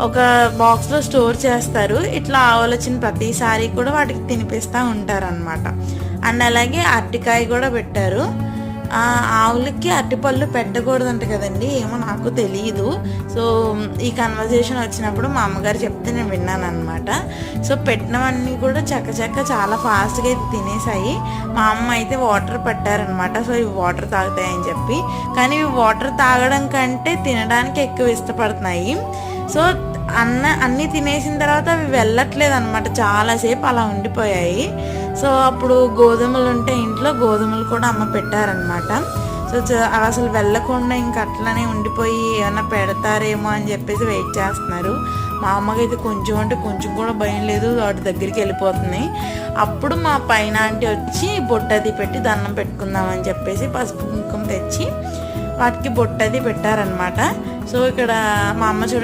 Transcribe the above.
ఒక బాక్స్లో స్టోర్ చేస్తారు. ఇట్లా ఆవులు వచ్చిన ప్రతిసారి కూడా వాటికి తినిపిస్తూ ఉంటారనమాట. అండ్ అలాగే అరటికాయ కూడా పెట్టారు. ఆవులకి అరటిపళ్ళు పెట్టకూడదంట కదండి, ఏమో నాకు తెలియదు. సో ఈ కన్వర్జేషన్ వచ్చినప్పుడు మా అమ్మగారు చెప్తే నేను విన్నాను అనమాట. సో పెట్టినవన్నీ కూడా చక్క చాలా ఫాస్ట్గా అయితే తినేసాయి. మా అమ్మ అయితే వాటర్ పట్టారనమాట. సో ఇవి వాటర్ తాగుతాయని చెప్పి, కానీ ఇవి వాటర్ తాగడం కంటే తినడానికి ఎక్కువ ఇష్టపడుతున్నాయి. సో అన్నీ తినేసిన తర్వాత అవి వెళ్ళట్లేదు అనమాట, చాలాసేపు అలా ఉండిపోయాయి. సో అప్పుడు గోధుమలు ఉంటే ఇంట్లో గోధుమలు కూడా అమ్మ పెట్టారనమాట. సో అవి అసలు వెళ్ళకుండా ఇంకా అట్లనే ఉండిపోయి ఏమన్నా పెడతారేమో అని చెప్పేసి వెయిట్ చేస్తున్నారు. మా అమ్మకైతే కొంచెం అంటే కొంచెం కూడా భయం లేదు, వాటి దగ్గరికి వెళ్ళిపోతున్నాయి. అప్పుడు మా పైన ఆంటీ వచ్చి బొట్టది పెట్టి దండం పెట్టుకుందామని చెప్పేసి పసుపు కుంకుమ తెచ్చి వాటికి బొట్టది పెట్టారనమాట. సో ఇక్కడ మా అమ్మ చూడండి